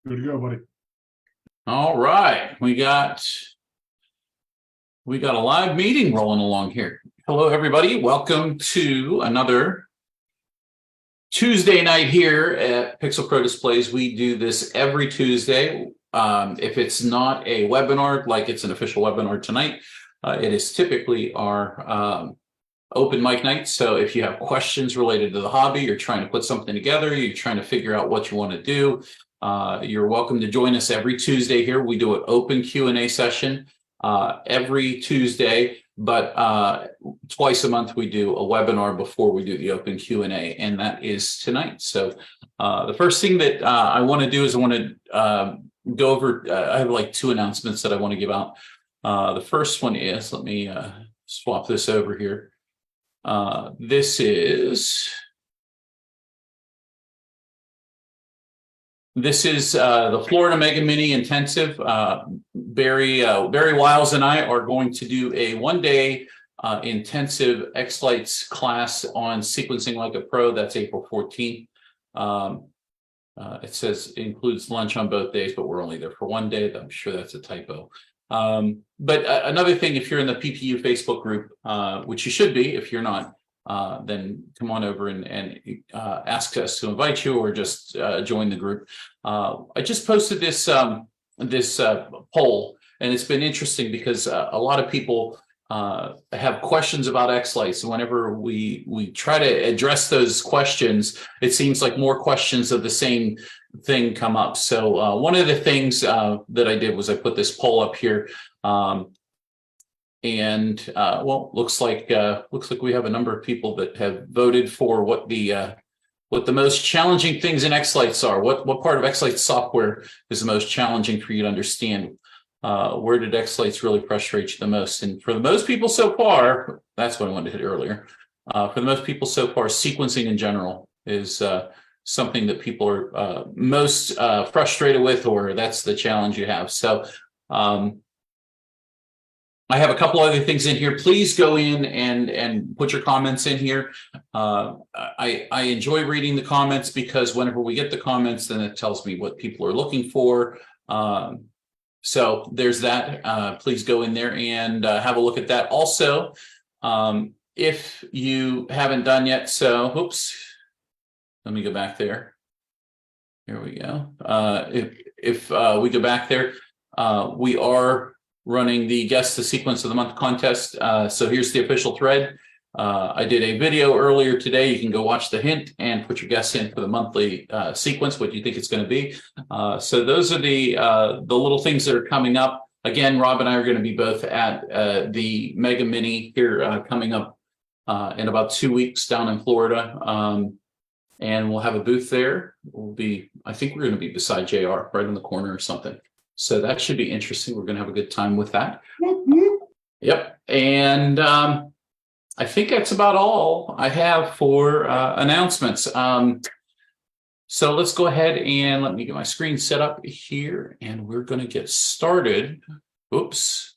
Good to go, buddy. All right, we got a live meeting rolling along here. Hello, everybody. Welcome to another Tuesday night here at Pixel Pro Displays. We do this every Tuesday. If it's not a webinar, like it's an official webinar tonight, it is typically our open mic night. So if you have questions related to the hobby, you're trying to put something together, you're trying to figure out what you want to do, you're welcome to join us every Tuesday here. We do an open Q&A session every Tuesday, but twice a month we do a webinar before we do the open Q&A, and that is tonight. So the first thing that I want to do is I want to go over, I have like two announcements that I want to give out. The first one is, let me swap this over here. This is the Florida Mega Mini Intensive. Barry Wiles and I are going to do a one-day intensive xLights class on sequencing like a pro. That's April 14th. It says it includes lunch on both days, but we're only there for one day. I'm sure that's a typo. But another thing, if you're in the PPU Facebook group, which you should be, if you're not, then come on over and ask us to invite you, or just join the group. I just posted this poll, and it's been interesting because a lot of people have questions about xLights, and whenever we try to address those questions, it seems like more questions of the same thing come up. So one of the things that I did was I put this poll up here, and well, looks like we have a number of people that have voted for what the most challenging things in xLights are. What part of xLights software is the most challenging for you to understand? Where did xLights really frustrate you the most? And for the most people so far, that's what I wanted to hit earlier. For the most people so far, sequencing in general is something that people are most frustrated with, or that's the challenge you have. So I have a couple other things in here. Please go in and put your comments in here. I enjoy reading the comments, because whenever we get the comments, then it tells me what people are looking for. So there's that. Please go in there and have a look at that. Also, if you haven't done yet, so oops, let me go back there. Here we go. If we go back there, we are running the Guess the Sequence of the Month contest. So here's the official thread. I did a video earlier today. You can go watch the hint and put your guess in for the monthly sequence, what you think it's going to be. So those are the little things that are coming up. Again, Rob and I are going to be both at the Mega Mini here coming up in about 2 weeks down in Florida. And we'll have a booth there. I think we're going to be beside JR, right in the corner or something. So that should be interesting. We're going to have a good time with that. Yep. And I think that's about all I have for announcements. So let's go ahead and let me get my screen set up here, and we're going to get started. Oops.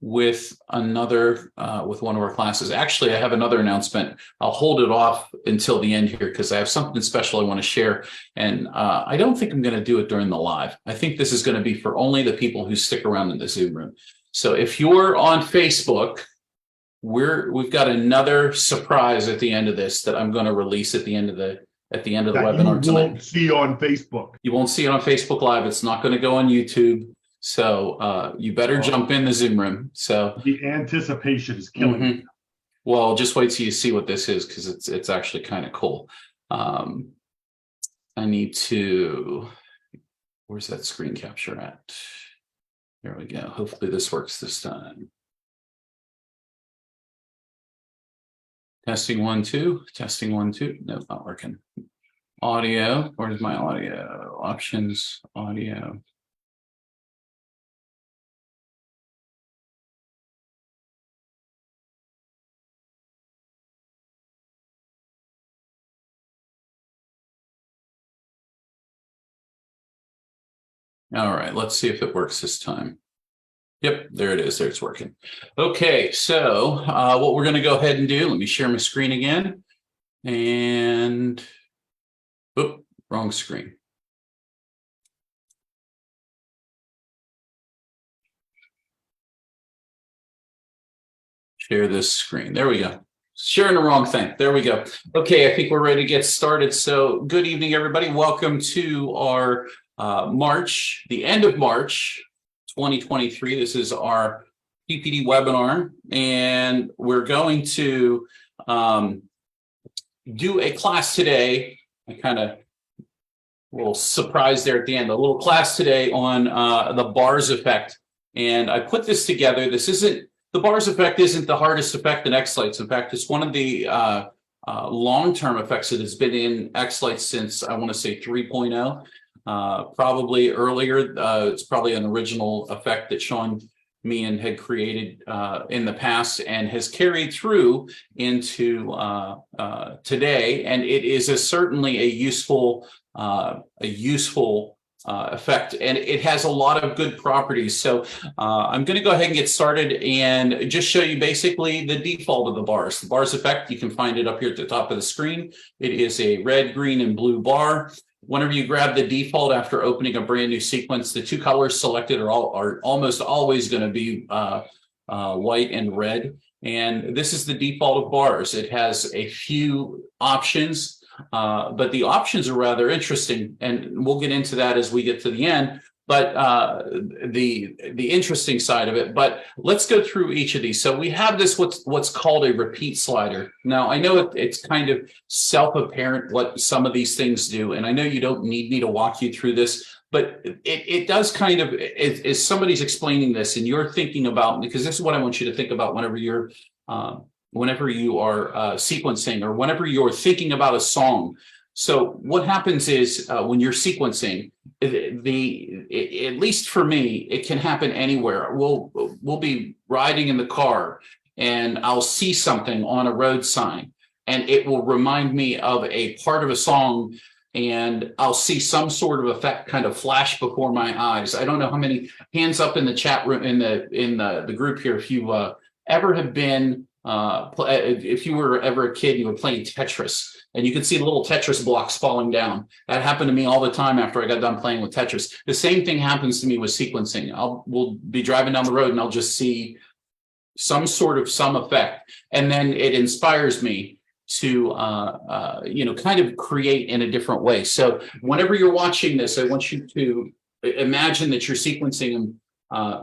With another, with one of our classes. Actually, I have another announcement. I'll hold it off until the end here, because I have something special I want to share. And I don't think I'm going to do it during the live. I think this is going to be for only the people who stick around in the Zoom room. So if you're on Facebook, we've got another surprise at the end of this that I'm going to release at the end of the webinar tonight. You won't see on Facebook. You won't see it on Facebook Live. It's not going to go on YouTube. So you better jump in the Zoom room. So the anticipation is killing me. Well, just wait till you see what this is, because it's actually kind of cool. I need to, where's that screen capture at? There we go. Hopefully this works this time. Testing 1 2, testing 1 2. No, not working. Audio. Where's my audio? Options, audio. All right, let's see if it works this time. Yep, there it is. There, it's working. Okay, so what we're going to go ahead and do, let me share my screen again. And, wrong screen. share this screen. There we go. Sharing the wrong thing. There we go. Okay, I think we're ready to get started. So good evening, everybody. Welcome to our the end of March 2023. This is our PPD webinar, and we're going to do a class today. I kind of a little surprise there at the end. A little class today on the bars effect, and I put this together. This isn't the bars effect. Isn't the hardest effect in xLights. In fact, it's one of the long-term effects that has been in xLights since I want to say 3.0, probably earlier. It's probably an original effect that Sean Meehan had created in the past and has carried through into today, and it is certainly a useful effect, and it has a lot of good properties. So I'm going to go ahead and get started and just show you basically the default of the bars. The bars effect, you can find it up here at the top of the screen. It is a red, green, and blue bar. Whenever you grab the default after opening a brand new sequence, the two colors selected are almost always going to be white and red. And this is the default of bars. It has a few options, but the options are rather interesting, and we'll get into that as we get to the end. But the interesting side of it. But let's go through each of these. So we have this what's called a repeat slider. Now I know it's kind of self-apparent what some of these things do, and I know you don't need me to walk you through this, but it does kind of, as somebody's explaining this and you're thinking about, because this is what I want you to think about whenever you are sequencing, or whenever you're thinking about a song. So what happens is when you're sequencing, at least for me, it can happen anywhere. We'll be riding in the car and I'll see something on a road sign and it will remind me of a part of a song, and I'll see some sort of effect kind of flash before my eyes. I don't know how many hands up in the chat room, in the group here, if you ever have been if you were ever a kid, you were playing Tetris, and you could see little Tetris blocks falling down. That happened to me all the time after I got done playing with Tetris. The same thing happens to me with sequencing. We'll be driving down the road and I'll just see some effect, and then it inspires me to kind of create in a different way. So whenever you're watching this, I want you to imagine that you're sequencing, and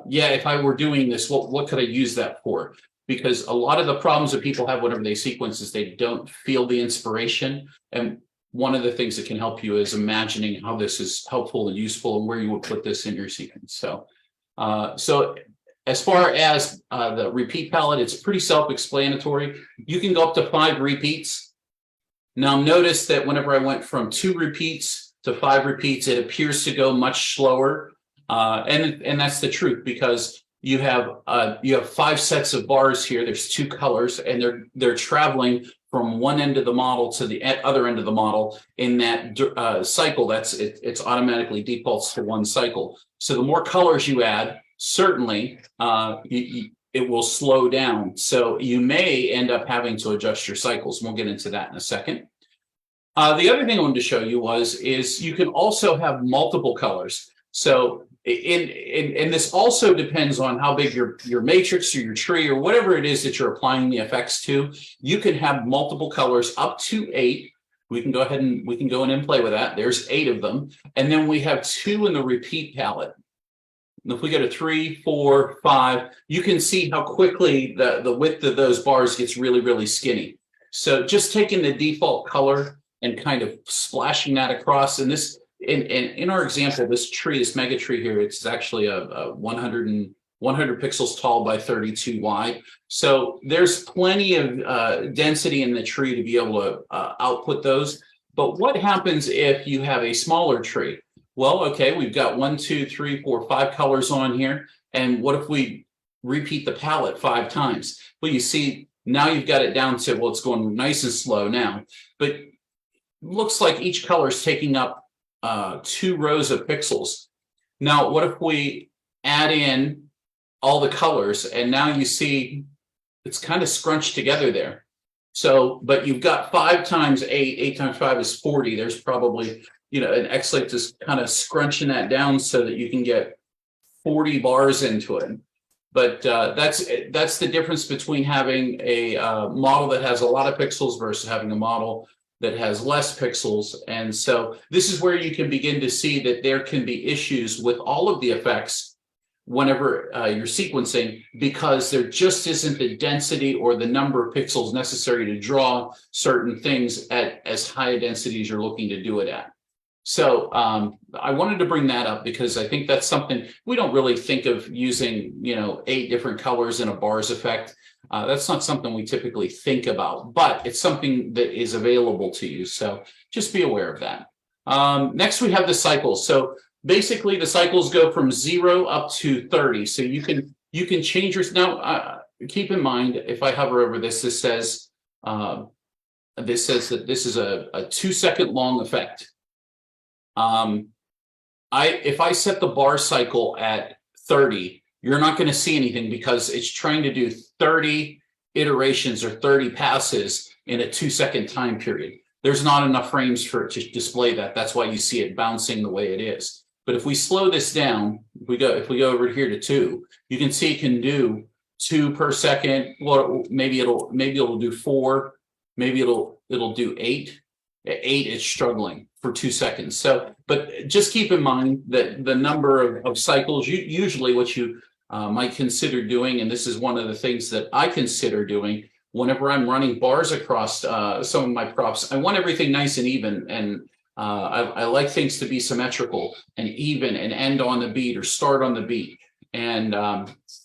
if I were doing this, what could I use that for? Because a lot of the problems that people have whenever they sequence is they don't feel the inspiration. And one of the things that can help you is imagining how this is helpful and useful and where you would put this in your sequence. So as far as the repeat palette, it's pretty self-explanatory. You can go up to 5 repeats. Now notice that whenever I went from 2 repeats to 5 repeats, it appears to go much slower. And that's the truth, because you have 5 sets of bars here. There's 2 colors, and they're traveling from one end of the model to the other end of the model in that cycle. It's automatically defaults to 1 cycle. So the more colors you add, certainly it will slow down. So you may end up having to adjust your cycles. We'll get into that in a second. The other thing I wanted to show you is you can also have multiple colors. So and this also depends on how big your matrix or your tree or whatever it is that you're applying the effects to. You can have multiple colors up to 8. We can go ahead and go in and play with that. There's 8 of them. And then we have 2 in the repeat palette. And if we go to 3, 4, 5, you can see how quickly the width of those bars gets really, really skinny. So just taking the default color and kind of splashing that across, and this, in our example, this tree, this mega tree here, it's actually a 100 pixels tall by 32 wide. So there's plenty of density in the tree to be able to output those. But what happens if you have a smaller tree? Well, okay, we've got 1, 2, 3, 4, 5 colors on here. And what if we repeat the palette 5 times? Well, you see, now you've got it down to, well, it's going nice and slow now. But it looks like each color is taking up 2 rows of pixels. Now, what if we add in all the colors, and now you see it's kind of scrunched together there. So, but you've got 5 times 8, 8 times 5 is 40. There's probably, an xLights is kind of scrunching that down so that you can get 40 bars into it. But that's the difference between having a model that has a lot of pixels versus having a model that has less pixels. And so this is where you can begin to see that there can be issues with all of the effects whenever you're sequencing, because there just isn't the density or the number of pixels necessary to draw certain things at as high a density as you're looking to do it at. So I wanted to bring that up because I think that's something we don't really think of using, 8 different colors in a bars effect. That's not something we typically think about, but it's something that is available to you. So just be aware of that. Next, we have the cycles. So basically, the cycles go from 0 up to 30. So you can change your now. Keep in mind, if I hover over this, this says that this is a 2-second long effect. If I set the bar cycle at 30, you're not going to see anything because it's trying to do 30 iterations or 30 passes in a 2-second time period. There's not enough frames for it to display that. That's why you see it bouncing the way it is. But if we slow this down, if we go over here to 2, you can see it can do 2 per second. Well, maybe it'll do 4. Maybe it'll do 8. At 8, it's struggling for 2 seconds. So, but just keep in mind that the number of cycles, usually what you might consider doing, and this is one of the things that I consider doing whenever I'm running bars across some of my props, I want everything nice and even, and I like things to be symmetrical and even and end on the beat or start on the beat. And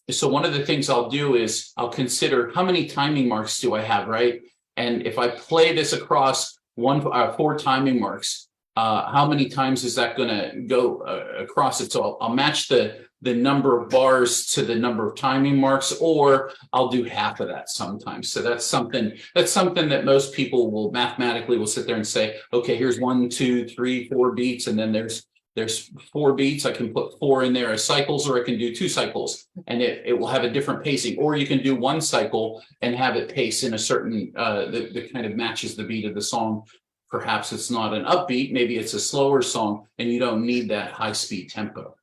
so one of the things I'll do is I'll consider how many timing marks do I have, right? And if I play this across 4 timing marks, how many times is that going to go across it? So I'll match the number of bars to the number of timing marks, or I'll do half of that sometimes. So that's something that most people will mathematically sit there and say, okay, here's 1, 2, 3, 4 beats, and then there's 4 beats. I can put 4 in there as cycles, or I can do 2 cycles, and it will have a different pacing. Or you can do 1 cycle and have it pace in a certain that kind of matches the beat of the song. Perhaps it's not an upbeat, maybe it's a slower song, and you don't need that high speed tempo.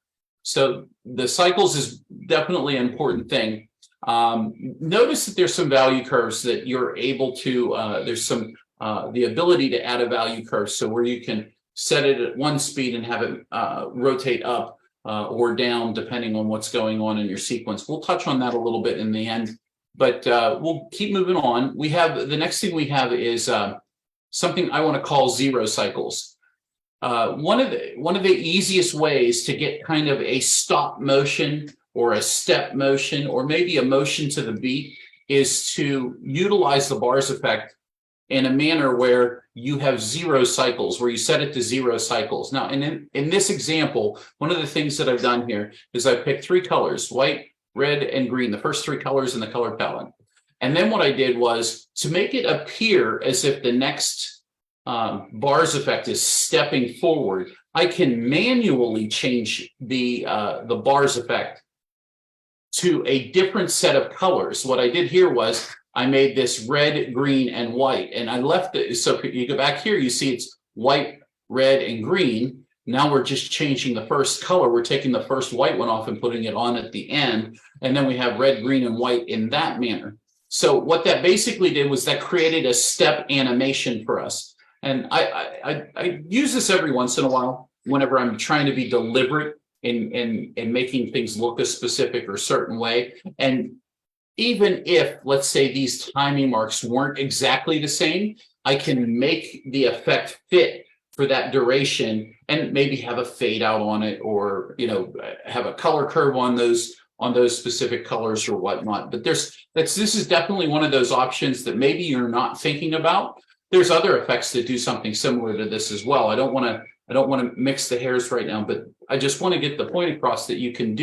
So the cycles is definitely an important thing. Notice that there's some value curves that you're able to, there's some, the ability to add a value curve. So where you can set it at 1 speed and have it rotate up or down, depending on what's going on in your sequence. We'll touch on that a little bit in the end, but we'll keep moving on. We have, the next thing we have is something I want to call 0 cycles. One of the easiest ways to get kind of a stop motion or a step motion or maybe a motion to the beat is to utilize the bars effect in a manner where you have 0 cycles, where you set it to 0 cycles. Now, in this example, one of the things that I've done here is I picked 3 colors, white, red, and green, the first 3 colors in the color palette. And then what I did was to make it appear as if the next bars effect is stepping forward, I can manually change the bars effect to a different set of colors. What I did here was I made this red, green, and white, and I left it. So if you go back here, you see it's white, red, and green. Now we're just changing the first color. We're taking the first white one off and putting it on at the end, and then we have red, green, and white in that manner. So what that basically did was that created a step animation for us. And I use this every once in a while whenever I'm trying to be deliberate in making things look a specific or certain way. And even if, let's say, these timing marks weren't exactly the same, I can make the effect fit for that duration and maybe have a fade out on it, or have a color curve on those specific colors or whatnot. But this is definitely one of those options that maybe you're not thinking about. There's other effects that do something similar to this as well. I don't want to mix the hairs right now, but I just want to get the point across that you can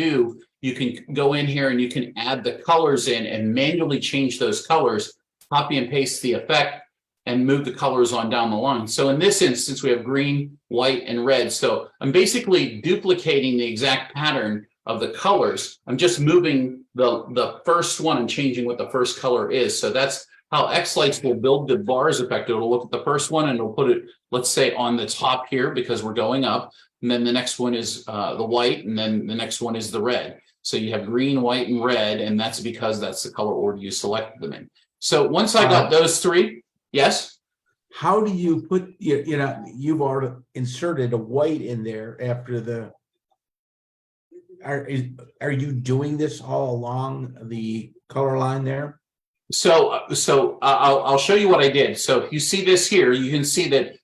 go in here and you can add the colors in and manually change those colors, copy and paste the effect, and move the colors on down the line. So in this instance, we have green, white, and red. So I'm basically duplicating the exact pattern of the colors. I'm just moving the first one and changing what the first color is. So that's how xLights will build the bars effect. It'll look at the first one and it'll put it, let's say, on the top here because we're going up. And then the next one is the white, and then the next one is the red. So you have green, white, and red, and that's because that's the color order you selected them in. So once I got those three, yes? How do you put, you've already inserted a white in there after the, are you doing this all along the color line there? So I'll show you what I did. So if you see this here, you can see that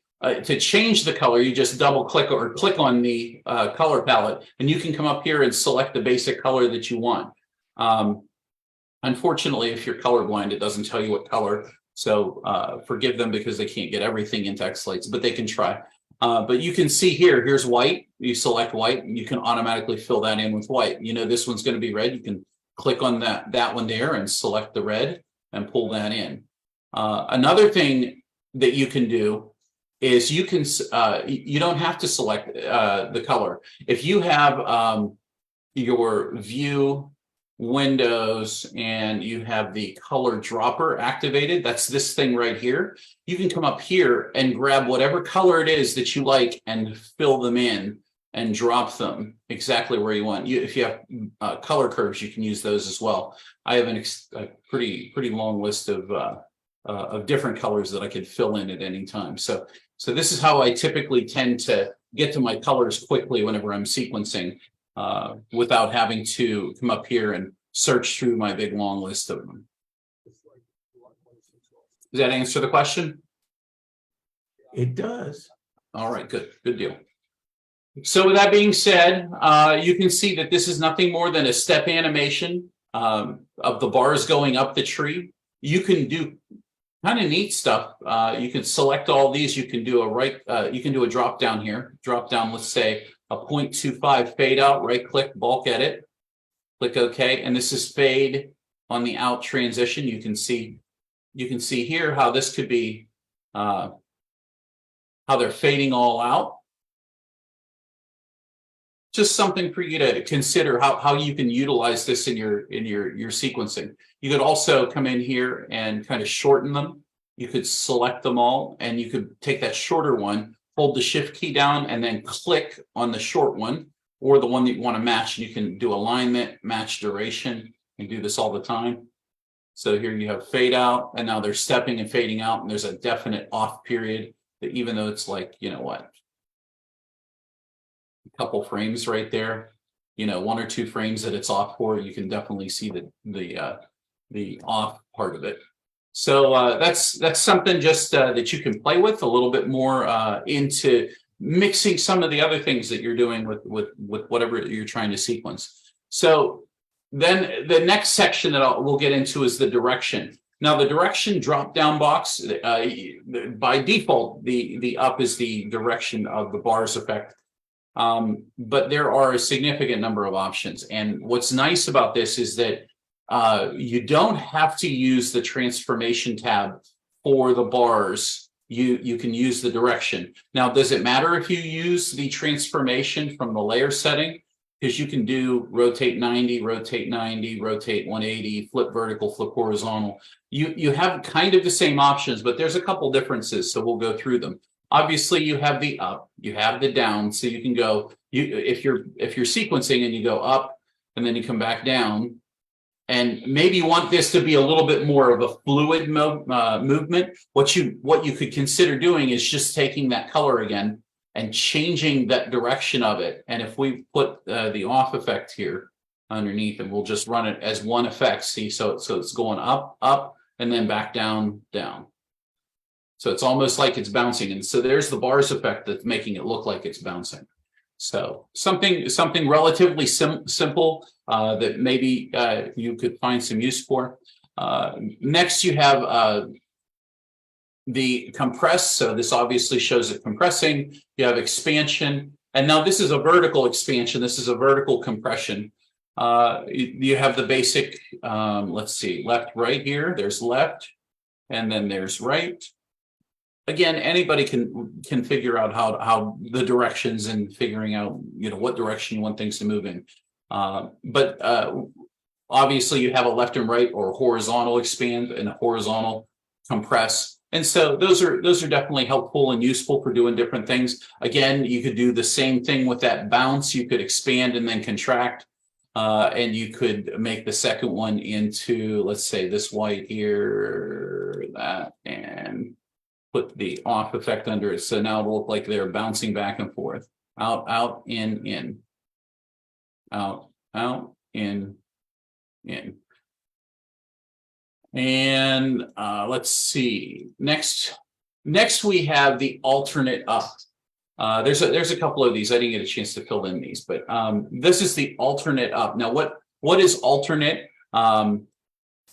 to change the color, you just double click or click on the color palette, and you can come up here and select the basic color that you want. Unfortunately, if you're colorblind, it doesn't tell you what color. So forgive them because they can't get everything into xLights, but they can try. But you can see here, here's white. You select white, and you can automatically fill that in with white. You know, this one's going to be red. You can click on that one there and select the red and pull that in. Another thing that you can do is you can, you don't have to select the color. If you have your view windows and you have the color dropper activated, that's this thing right here, you can come up here and grab whatever color it is that you like and fill them in and drop them exactly where you want. If you have color curves, you can use those as well. I have a pretty long list of different colors that I could fill in at any time. So this is how I typically tend to get to my colors quickly whenever I'm sequencing, without having to come up here and search through my big long list of them. Does that answer the question? It does. All right, good deal. So with that being said, you can see that this is nothing more than a step animation of the bars going up the tree. You can do kind of neat stuff. You can select all these. You can do a drop down here. Drop down, let's say a 0.25 fade out, right click, bulk edit, click OK. And this is fade on the out transition. You can see here how this could be, how they're fading all out. Just something for you to consider how you can utilize this in your sequencing. You could also come in here and kind of shorten them. You could select them all, and you could take that shorter one, hold the shift key down, and then click on the short one or the one that you want to match. You can do alignment, match duration, and do this all the time. So here you have fade out, and now they're stepping and fading out, and there's a definite off period that even though it's like, you know what, a couple frames right there, you know, 1 or 2 frames that it's off for, you can definitely see the off part of it. So that's something just that you can play with a little bit more into mixing some of the other things that you're doing with whatever you're trying to sequence. So then the next section that we'll get into is the direction. Now the direction drop down box, by default, the up is the direction of the bars effect. But there are a significant number of options. And what's nice about this is that you don't have to use the transformation tab for the bars. You can use the direction. Now, does it matter if you use the transformation from the layer setting? Because you can do rotate 90, rotate 90, rotate 180, flip vertical, flip horizontal. You have kind of the same options, but there's a couple differences. So we'll go through them. Obviously, you have the up, you have the down, so you can go. If you're sequencing and you go up and then you come back down, and maybe you want this to be a little bit more of a fluid movement. What you could consider doing is just taking that color again and changing that direction of it. And if we put the off effect here underneath, and we'll just run it as one effect. See, so it's going up, up, and then back down, down. So it's almost like it's bouncing. And so there's the bars effect that's making it look like it's bouncing. So something relatively simple that maybe you could find some use for. Next, you have the compress. So this obviously shows it compressing. You have expansion. And now this is a vertical expansion. This is a vertical compression. You have the basic, let's see, left, right here. There's left, and then there's right. Again, anybody can figure out how the directions and figuring out, you know, what direction you want things to move in. But obviously you have a left and right or horizontal expand and a horizontal compress. And so those are definitely helpful and useful for doing different things. Again, you could do the same thing with that bounce. You could expand and then contract. And you could make the second one into, let's say, this white here, that, and put the off effect under it. So now it'll look like they're bouncing back and forth. Out, out, in, out, out, in. And let's see. Next we have the alternate up. There's a couple of these. I didn't get a chance to fill in these, but this is the alternate up. Now, what is alternate?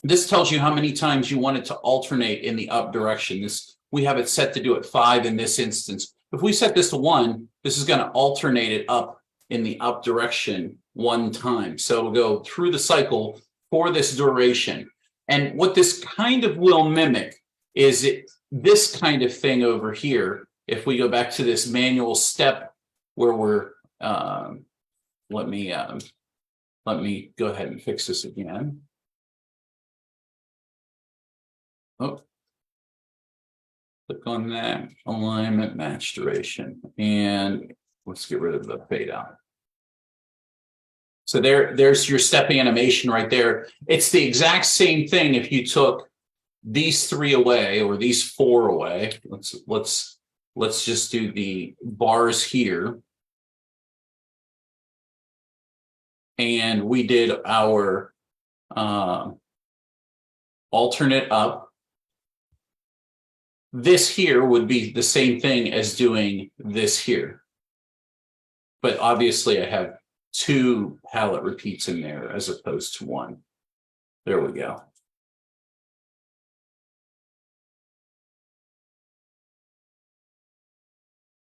This tells you how many times you want it to alternate in the up direction. We have it set to do it 5 in this instance. If we set this to 1, this is going to alternate it up in the up direction 1 time. So it'll go through the cycle for this duration. And what this kind of will mimic is this kind of thing over here. If we go back to this manual step where we're, let me go ahead and fix this again. Oh, click on that, alignment, match duration, and let's get rid of the fade out. So there's your stepping animation right there. It's the exact same thing if you took these 3 away or these 4 away. Let's just do the bars here. And we did our alternate up. This here would be the same thing as doing this here. But obviously I have 2 palette repeats in there as opposed to 1. There we go.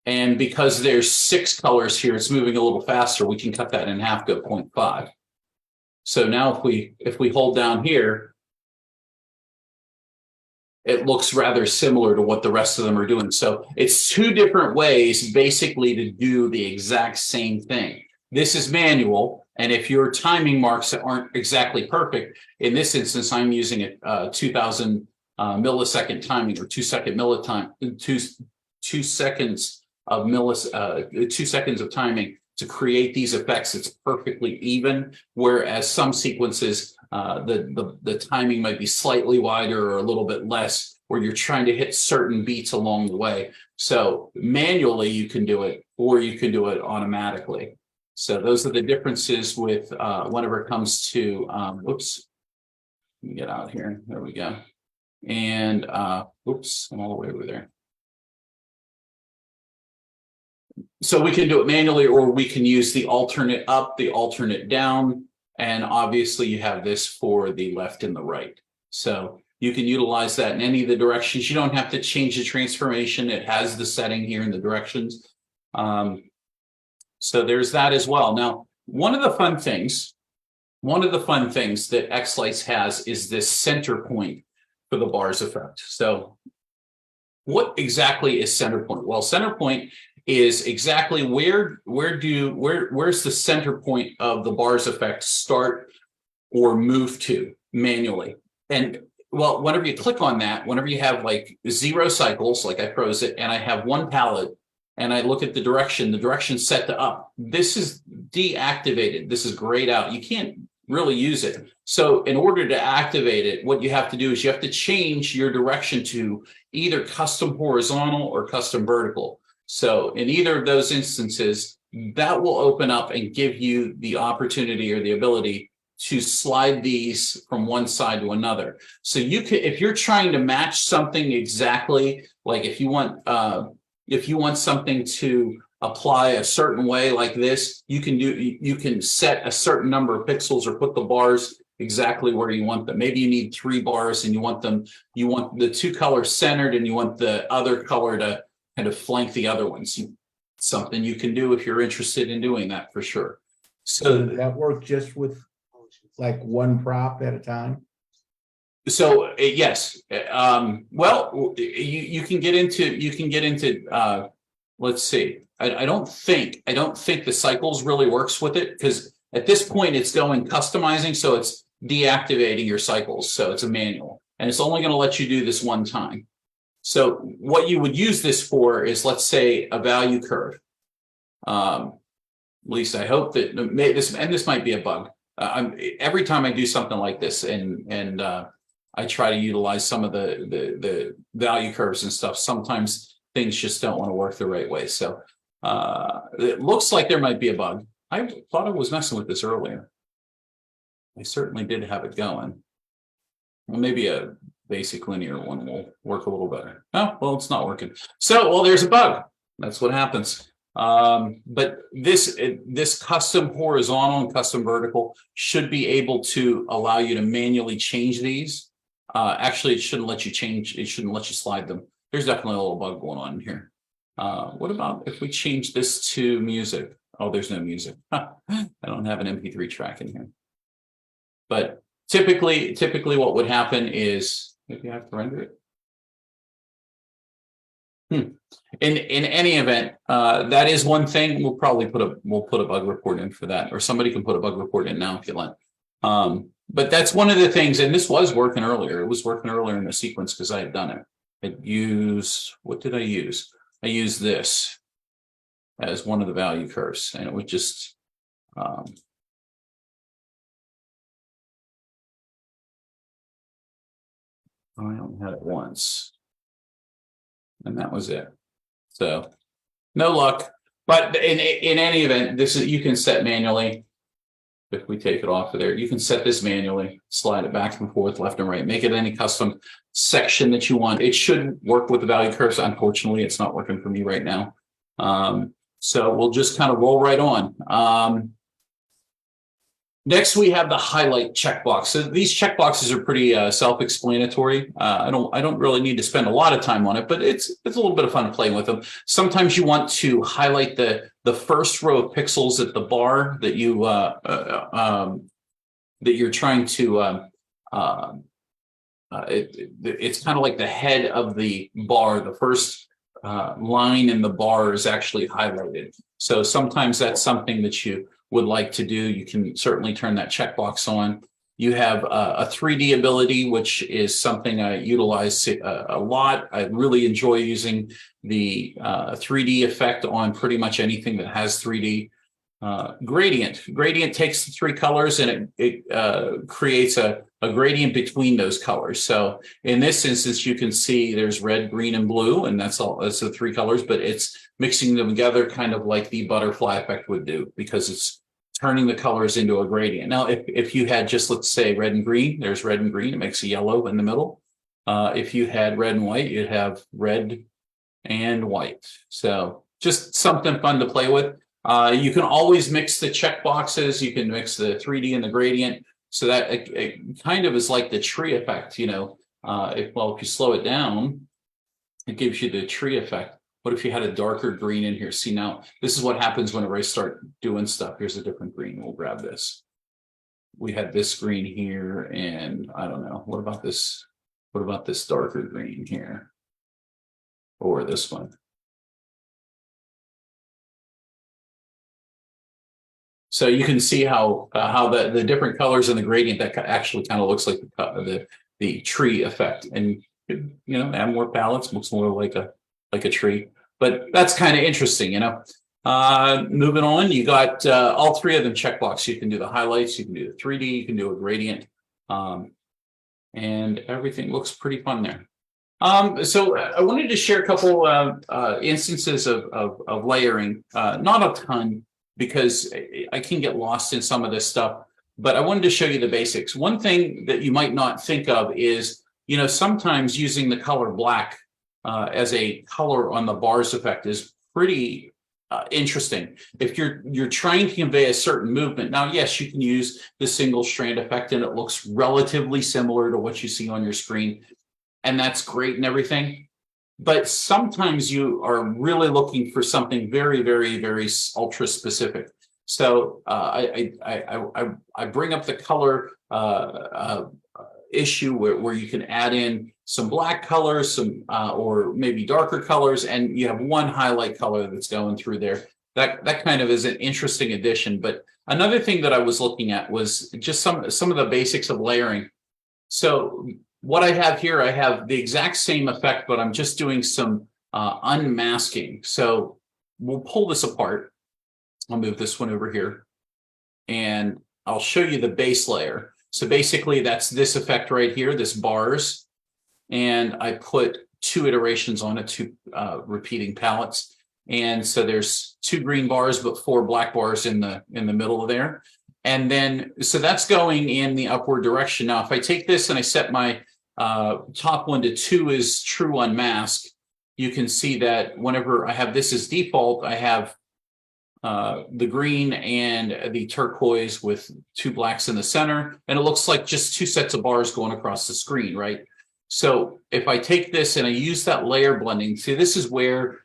And because there's 6 colors here, it's moving a little faster. We can cut that in half, go 0.5. So now if we hold down here, it looks rather similar to what the rest of them are doing. So it's 2 different ways basically to do the exact same thing. This is manual, and if your timing marks aren't exactly perfect, in this instance, I'm using a 2000 millisecond timing or 2 second millitime, 2 seconds of 2 seconds of timing to create these effects. It's perfectly even, whereas some sequences, the timing might be slightly wider or a little bit less, where you're trying to hit certain beats along the way. So manually you can do it, or you can do it automatically. So those are the differences with whenever it comes to, oops, let me get out here. There we go. And oops, I'm all the way over there. So we can do it manually, or we can use the alternate up, the alternate down, and obviously you have this for the left and the right. So you can utilize that in any of the directions. You don't have to change the transformation. It has the setting here in the directions. So there's that as well. Now, one of the fun things that xLights has is this center point for the bars effect. So what exactly is center point? Well, center point is exactly where's the center point of the bars effect start or move to manually. And well, whenever you click on that, whenever you have like 0 cycles, like I froze it, and I have 1 palette, and I look at the direction set to up, this is deactivated. This is grayed out. You can't really use it. So in order to activate it, what you have to do is you have to change your direction to either custom horizontal or custom vertical. So in either of those instances, that will open up and give you the opportunity or the ability to slide these from one side to another. So you can, if you're trying to match something exactly, like if you want something to apply a certain way like this, you can set a certain number of pixels or put the bars exactly where you want them. Maybe you need 3 bars and you want the 2 colors centered and you want the other color to kind of flank the other ones. Something you can do if you're interested in doing that, for sure. So that work just with like 1 prop at a time? So yes, well, you can get into let's see. I don't think the cycles really works with it, because at this point it's going customizing, so it's deactivating your cycles. So it's a manual, and it's only going to let you do this 1 time. So what you would use this for is, let's say, a value curve. At least I hope that this might be a bug. every time I do something like this, and I try to utilize some of the value curves and stuff. Sometimes things just don't want to work the right way. So it looks like there might be a bug. I thought I was messing with this earlier. I certainly did have it going. Well, maybe a basic linear one will work a little better. Oh, well, it's not working. So, well, there's a bug. That's what happens. But this custom horizontal and custom vertical should be able to allow you to manually change these. Actually, it shouldn't let you change. It shouldn't let you slide them. There's definitely a little bug going on here. What about if we change this to music? Oh, there's no music. I don't have an MP3 track in here. But typically what would happen is, maybe I have to render it. In any event, that is one thing. We'll probably put a bug report in for that, or somebody can put a bug report in now if you like. But that's one of the things, and this was working earlier. It was working earlier in the sequence because I had done it. What did I use? I used this as one of the value curves, and it would just I only had it once, and that was it. So no luck. But in any event, this is, you can set manually. If we take it off of there, you can set this manually, slide it back and forth, left and right, make it any custom section that you want. It should work with the value curves. Unfortunately, it's not working for me right now. So we'll just kind of roll right on. Next, we have the highlight checkbox. So these checkboxes are pretty self-explanatory. I don't really need to spend a lot of time on it, but it's a little bit of fun playing with them. Sometimes you want to highlight the first row of pixels at the bar that you're trying to. It's kind of like the head of the bar. The first line in the bar is actually highlighted. So sometimes that's something that you would like to do. You can certainly turn that checkbox on. You have a 3D ability, which is something I utilize a lot. I really enjoy using the 3D effect on pretty much anything that has 3D. Gradient takes the three colors and it creates a gradient between those colors. So in this instance, you can see there's red, green, and blue, and that's the three colors, but it's mixing them together kind of like the butterfly effect would do, because it's turning the colors into a gradient. Now, if you had just, let's say, red and green, there's red and green, it makes a yellow in the middle. If you had red and white, you'd have red and white. So just something fun to play with. You can always mix the check boxes. You can mix the 3D and the gradient. So that it kind of is like the tree effect, you know. If you slow it down, it gives you the tree effect. What if you had a darker green in here? See, now this is what happens whenever I start doing stuff. Here's a different green. We'll grab this. We had this green here, and I don't know. What about this? What about this darker green here? Or this one? So you can see how the different colors in the gradient, that actually kind of looks like the tree effect. And you know, add more palettes, looks more like a tree. But that's kind of interesting, you know. Moving on, you got all three of them checkbox. You can do the highlights, you can do the 3D, you can do a gradient, and everything looks pretty fun there. So I wanted to share a couple instances of layering, not a ton, because I can get lost in some of this stuff, but I wanted to show you the basics. One thing that you might not think of is, you know, sometimes using the color black as a color on the bars effect is pretty interesting. If you're trying to convey a certain movement, now, yes, you can use the single strand effect and it looks relatively similar to what you see on your screen, and that's great and everything. But sometimes you are really looking for something very, very, very ultra specific. So I bring up the color issue where you can add in some black colors, some or maybe darker colors, and you have one highlight color that's going through there. That kind of is an interesting addition. But another thing that I was looking at was just some of the basics of layering. So what I have here, I have the exact same effect, but I'm just doing some unmasking. So we'll pull this apart. I'll move this one over here. And I'll show you the base layer. So basically that's this effect right here, this bars. And I put 2 iterations on it, 2 repeating palettes. And so there's 2 green bars, but 4 black bars in the middle of there. And then, so that's going in the upward direction. Now, if I take this and I set my top one to 2 is true unmask, you can see that whenever I have this as default, I have the green and the turquoise with 2 blacks in the center. And it looks like just 2 sets of bars going across the screen, right? So if I take this and I use that layer blending, see, this is where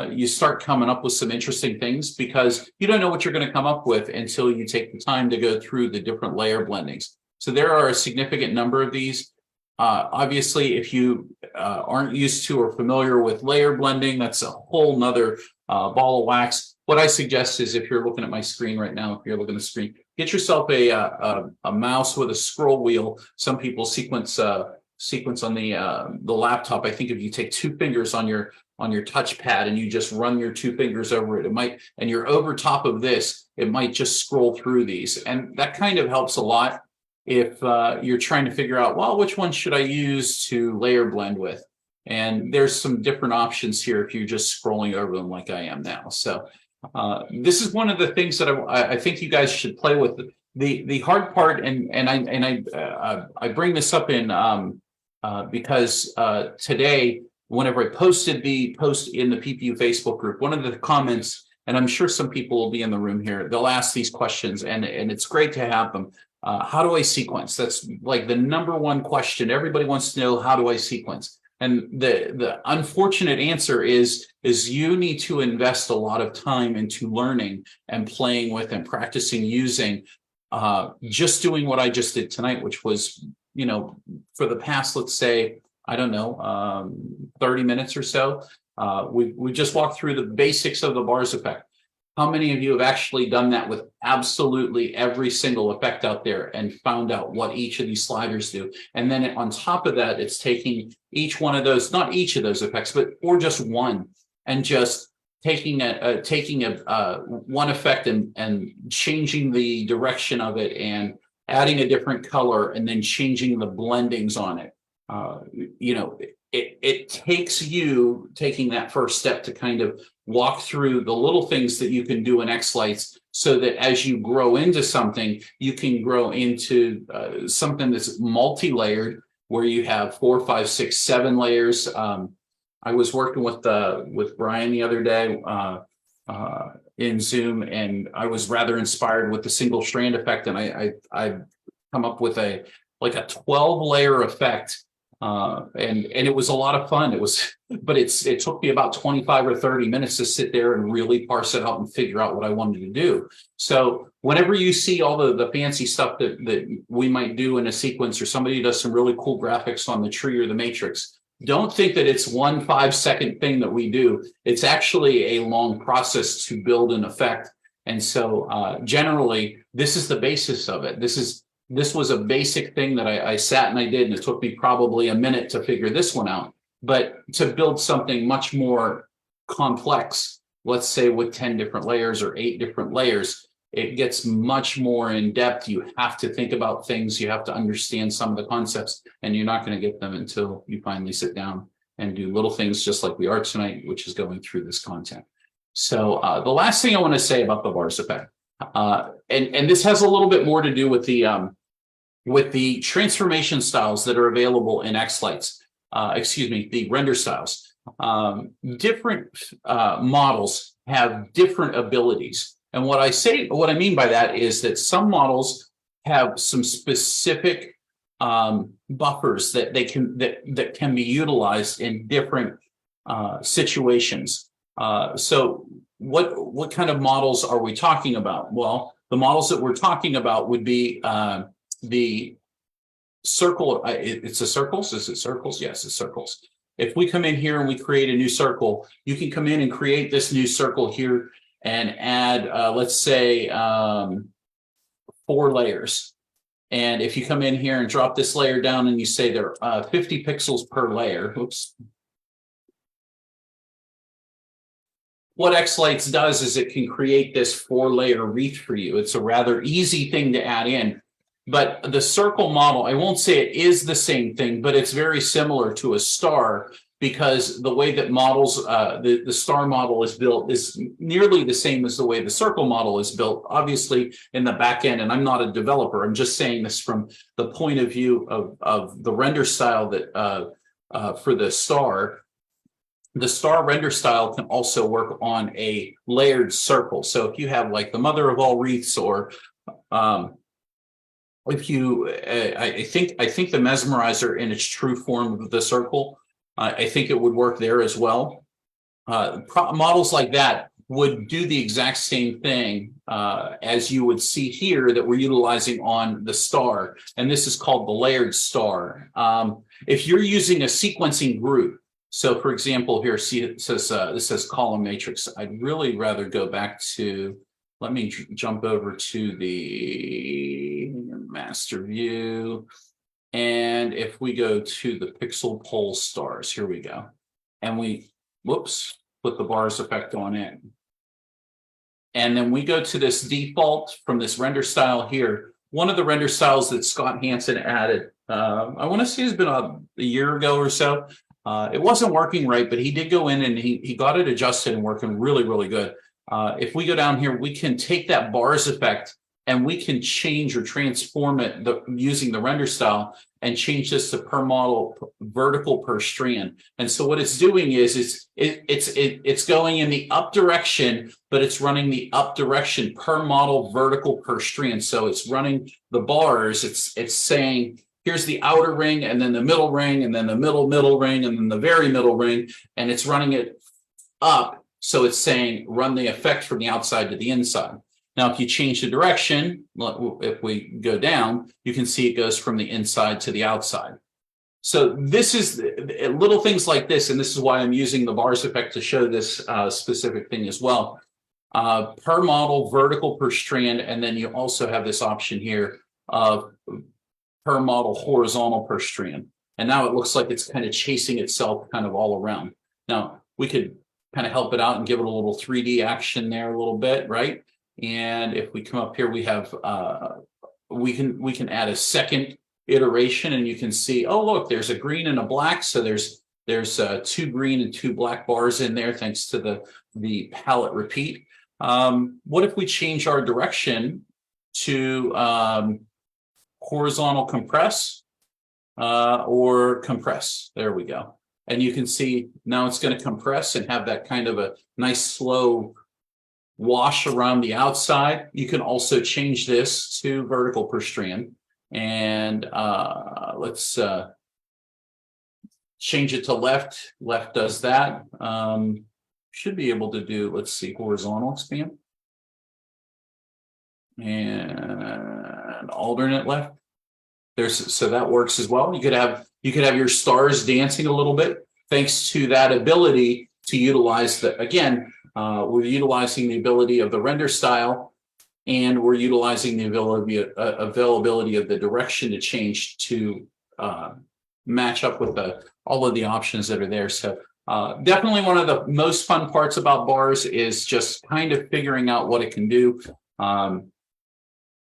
you start coming up with some interesting things, because you don't know what you're going to come up with until you take the time to go through the different layer blendings. So there are a significant number of these. Obviously, if you aren't used to or familiar with layer blending, that's a whole nother ball of wax. What I suggest is, if you're looking at my screen right now, if you're looking at the screen, get yourself a mouse with a scroll wheel. Some people sequence on the laptop. I think if you take 2 fingers on your touchpad and you just run your 2 fingers over it, it might, and you're over top of this, it might just scroll through these. And that kind of helps a lot if you're trying to figure out, well, which one should I use to layer blend with? And there's some different options here if you're just scrolling over them like I am now. So this is one of the things that I think you guys should play with. The hard part, and I bring this up in because today, whenever I posted the post in the PPU Facebook group, one of the comments, and I'm sure some people will be in the room here, they'll ask these questions, and it's great to have them. How do I sequence? That's like the #1 question. Everybody wants to know, how do I sequence? And the unfortunate answer is you need to invest a lot of time into learning and playing with and practicing using just doing what I just did tonight, which was, for the past, let's say, I don't know, 30 minutes or so. We just walked through the basics of the bars effect. How many of you have actually done that with absolutely every single effect out there and found out what each of these sliders do? And then on top of that, it's taking each one of those, not each of those effects, or just one, and just taking one effect and changing the direction of it and adding a different color and then changing the blendings on it. It takes you taking that first step to kind of walk through the little things that you can do in xLights, so that as you grow into something, you can grow into something that's multi-layered, where you have 4, 5, 6, 7 layers. I was working with Brian the other day in Zoom, and I was rather inspired with the single strand effect, and I come up with a 12-layer effect. And it was a lot of fun. But it took me about 25 or 30 minutes to sit there and really parse it out and figure out what I wanted to do. So whenever you see all the fancy stuff that we might do in a sequence, or somebody does some really cool graphics on the tree or the matrix, don't think that it's 1 5-second thing that we do. It's actually a long process to build an effect. And so generally, this is the basis of it. This was a basic thing that I sat and I did, and it took me probably a minute to figure this one out. But to build something much more complex, let's say with 10 different layers or 8 different layers, it gets much more in depth. You have to think about things. You have to understand some of the concepts, and you're not going to get them until you finally sit down and do little things just like we are tonight, which is going through this content. So the last thing I want to say about the bars effect, and this has a little bit more to do with the transformation styles that are available in xLights, the render styles. Different models have different abilities. And what I mean by that is that some models have some specific buffers that can be utilized in different situations. So what kind of models are we talking about? Well, the models that we're talking about would be the circle. It's a circles. Is it circles? Yes, it's circles. If we come in here and we create a new circle, you can come in and create this new circle here and add, let's say, 4 layers. And if you come in here and drop this layer down and you say there are 50 pixels per layer, oops. what xLights does is it can create this 4-layer wreath for you. It's a rather easy thing to add in. But the circle model, I won't say it is the same thing, but it's very similar to a star, because the way that models, the star model is built is nearly the same as the way the circle model is built, obviously in the back end. And I'm not a developer. I'm just saying this from the point of view of the render style that for the star. The star render style can also work on a layered circle. So if you have like the mother of all wreaths, or if you, I think the mesmerizer in its true form of the circle, I think it would work there as well. Models like that would do the exact same thing as you would see here that we're utilizing on the star. And this is called the layered star. If you're using a sequencing group, so for example, here, see, it says, this says column matrix. I'd really rather go back to, let me jump over to the master view. And if we go to the pixel pole stars, here we go. And we, whoops, put the bars effect on it. And then we go to this default from this render style here. One of the render styles that Scott Hansen added, I want to say it's been a year ago or so. It wasn't working right, but he did go in and he got it adjusted and working really, really good. If we go down here, we can take that bars effect and we can change or transform it using the render style and change this to per model vertical per strand. And so what it's doing is it's going in the up direction, but it's running the up direction per model vertical per strand. So it's running the bars. It's saying, here's the outer ring, and then the middle ring, and then the middle ring, and then the very middle ring, and it's running it up. So it's saying run the effect from the outside to the inside. Now, if you change the direction, if we go down, you can see it goes from the inside to the outside. So this is little things like this, and this is why I'm using the bars effect to show this specific thing as well. Per model, vertical per strand, and then you also have this option here of per model, horizontal per strand. And now it looks like it's kind of chasing itself kind of all around. Now, we could kind of help it out and give it a little 3D action there a little bit, right? And if we come up here, we have we can add a second iteration, and you can see, oh look, there's a green and a black. So there's 2 green and 2 black bars in there thanks to the palette repeat. What if we change our direction to horizontal compress or compress? There we go. And you can see now it's going to compress and have that kind of a nice slow wash around the outside. You can also change this to vertical per strand. And let's change it to left. Left does that. Should be able to do, let's see, horizontal expand. And alternate left. So that works as well. You could have your stars dancing a little bit thanks to that ability to utilize the, again, we're utilizing the ability of the render style, and we're utilizing the availability of the direction to change to match up with all of the options that are there. So definitely one of the most fun parts about bars is just kind of figuring out what it can do.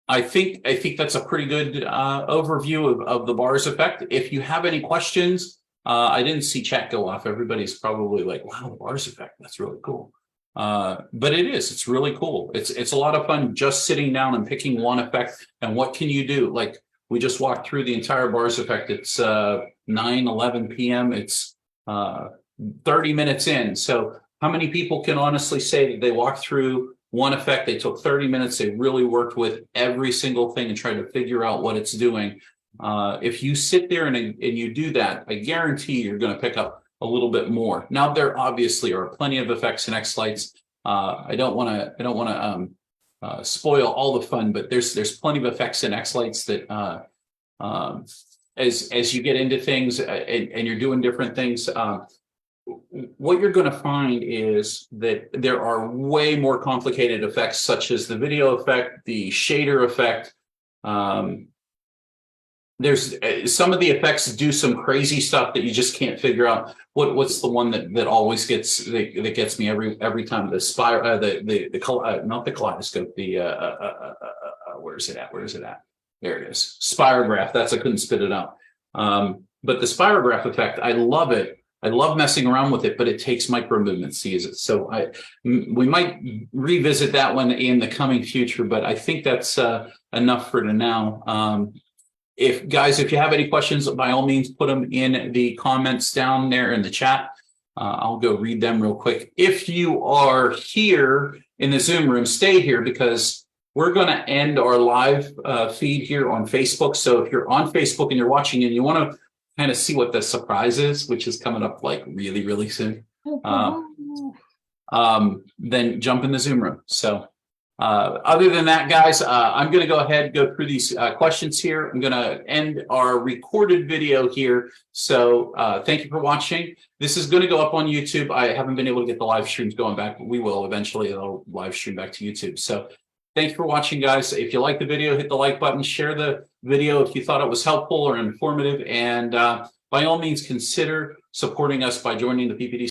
I think that's a pretty good overview of the bars effect. If you have any questions, I didn't see chat go off. Everybody's probably like, wow, the bars effect, that's really cool. But it's really cool. It's a lot of fun just sitting down and picking one effect and what can you do? Like we just walked through the entire bars effect. It's 9:11 p.m. It's 30 minutes in. So how many people can honestly say that they walked through one effect, they took 30 minutes, they really worked with every single thing and tried to figure out what it's doing? If you sit there and you do that, I guarantee you're going to pick up a little bit more. Now, there obviously are plenty of effects in xLights. I don't want to spoil all the fun, but there's plenty of effects in xLights that as you get into things and you're doing different things, what you're going to find is that there are way more complicated effects, such as the video effect, the shader effect, there's some of the effects do some crazy stuff that you just can't figure out. What's the one that always gets that gets me every time? The spiral, not the kaleidoscope. The where is it at? Where is it at? There it is. Spirograph. I couldn't spit it out. But the spirograph effect, I love it. I love messing around with it, but it takes micro movements to use it. So we might revisit that one in the coming future, but I think that's enough for now. If you have any questions, by all means, put them in the comments down there in the chat. I'll go read them real quick. If you are here in the Zoom room, stay here because we're going to end our live feed here on Facebook. So if you're on Facebook and you're watching and you want to kind of see what the surprise is, which is coming up like really, really soon, then jump in the Zoom room. So other than that, guys, I'm going to go ahead and go through these questions here. I'm going to end our recorded video here. So thank you for watching. This is going to go up on YouTube. I haven't been able to get the live streams going back, but we will eventually. It'll live stream back to YouTube. So thank you for watching, guys. If you like the video, hit the like button, share the video if you thought it was helpful or informative, and by all means, consider supporting us by joining the PPD